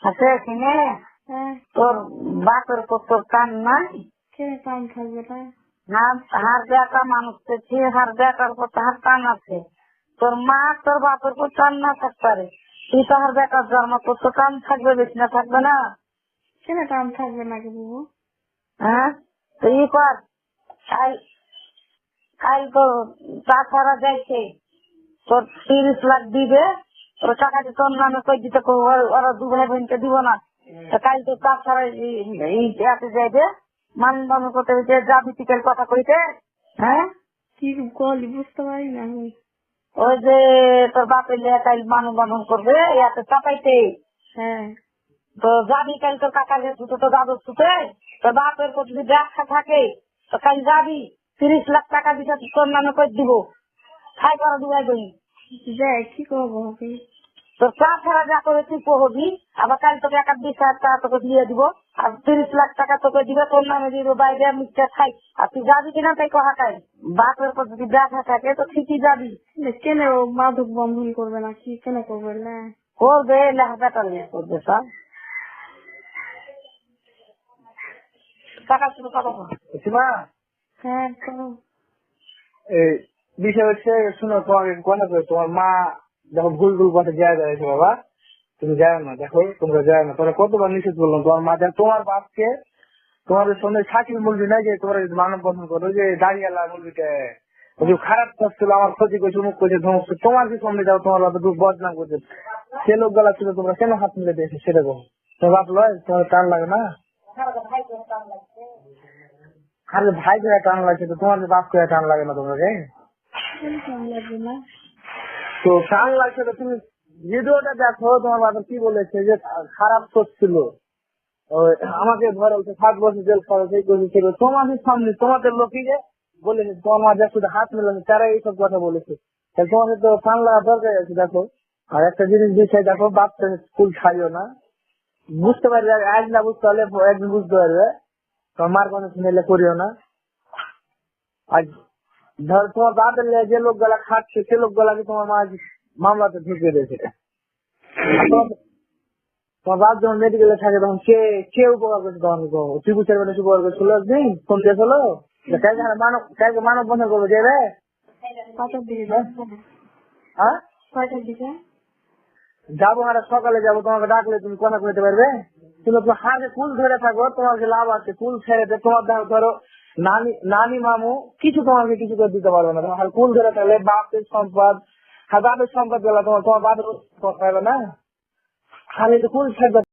আছে কিনে তোর বাপের কত কান নাই কাম থাকবে না না হার দেখা মানুষ হার দেখার কত হার টান আছে তোর মা তোর বাপের কত টান না থাকতে পারে তুই তো হার দেখার জন্ম কত কাম থাকবে বেশি না থাকবে না কেন কাম থাকবে না কি বুবু হ্যাঁ তো ই কর কাল তো তাছাড়া যাইছে তোর 30 লাখ দিবে তোর টাকা দিতে তোর নামে কই দিতে ওরা 2 ভাই বোনকে দিব না কাল তো তাছাড়া যাইবে মান বানো করতে যাবি টিকের কথা কইতে হ্যাঁ কি কলি বুঝতে পারি না আমি ওই যে তোর বাপের লিয়া কাল মানু বানন করবে ইয়াতে চাপাইতে হ্যাঁ তো যাবি কাল তোর কাকার ছুটে তো দাদুর ছুটে তোর বাপের কোথাও যদি ব্যবসা থাকে তো কাল যাবি 30 লাখ টাকা দিতে তোর নামে কই দিব খাই করা 2 ভাই বোন যাই কি করবো আমি তোর তাছাড়া যা করে তুই পড়বি আবার কাল তোকে 1-20 হাজার টাকা তোকে দিয়ে দিব আর 30 লাখ টাকা তোকে দিবে তোর নামে দিব বাইরে মিথ্যা খাই আর তুই যাবি কিনা তাই কথা খাই বাপের পর যদি ব্যবসা থাকে তো ঠিকই যাবি কেন ও মাদক বন্ধন করবে না কি কেন করবে না করবে লেখাটা নিয়ে করবে সব টাকা শুরু করো হ্যাঁ করো এই বিষয় হচ্ছে শুনো তোমাকে কথা করে তোমার মা দেখো ভুল পথে যায় যাচ্ছে বাবা তুমি যাও না দেখো তোমরা যাও না তোমরা কতবার নিষেধ করলাম তোমার মা তোমার বাপকে তোমাদের সঙ্গে সাকিব মুলবি নাই যে তোমরা যদি মানব বন্ধন করো যে দাঁড়িয়ালা মুলবিকে খারাপ কাজ ছিল আমার ক্ষতি করছে মুখ করছে ধমক তোমার কি সামনে যাও তোমার বাবা দুঃখ বদনাম করছে সে লোক গলা ছিল তোমরা কেন হাত মিলে দিয়েছে সেটা কম তোমার বাপ লয় তোমার টান লাগে না আরে ভাই করে টান লাগছে তো তোমার বাপ করে টান লাগে না তোমাকে তো টান লাগছে তো তুমি ভিডিওটা দেখো তোমার বাবা কি বলেছে যে খারাপ করছিল আমাকে ধরে 7 বছর জেল খরচ এই করেছিল তোমাদের সামনে তোমাদের লোকই যে বলেছে তোমার মা যা শুধু হাত মেলানো তারা এইসব কথা বলেছে তাহলে তোমাদের তো টান লাগা দরকার আছে দেখো আর একটা জিনিস বিষয় দেখো বাচ্চা স্কুল ছাড়িও না বুঝতে পারবে আজ না বুঝতে পারলে একদিন বুঝতে পারবে তোমার মার কোনো শুনেলে করিও না আর ধর তোমার বাপের যে লোক গুলা খাচ্ছে সে লোক গুলাকে তোমার মা মামলাতে ঢুকিয়ে দিয়েছে তোমার বাপ যখন মেডিকেলে থাকে তখন কে উপকার করছে তোমাকে ত্রিপুচার বেলা উপকার করছিল একদিন ফোন দিয়েছিল মানব বন্ধন করবো যে রে হ্যাঁ যাবো আর সকালে যাবো তোমাকে ডাকলে তুমি কথা কইতে পারবে কিন্তু তোমার হাতে কুল ধরে থাকো তোমাকে লাভ আছে কুল ছেড়ে তোমার ধরো নানি মামু কিছু তোমাকে কিছু করে দিতে পারবে না তোমার কুল ধরে থাকলে বাপের সম্পদ বাপের সম্পদ গেলা তোমার বাপের পাবে না খালি তো কুল থাকবে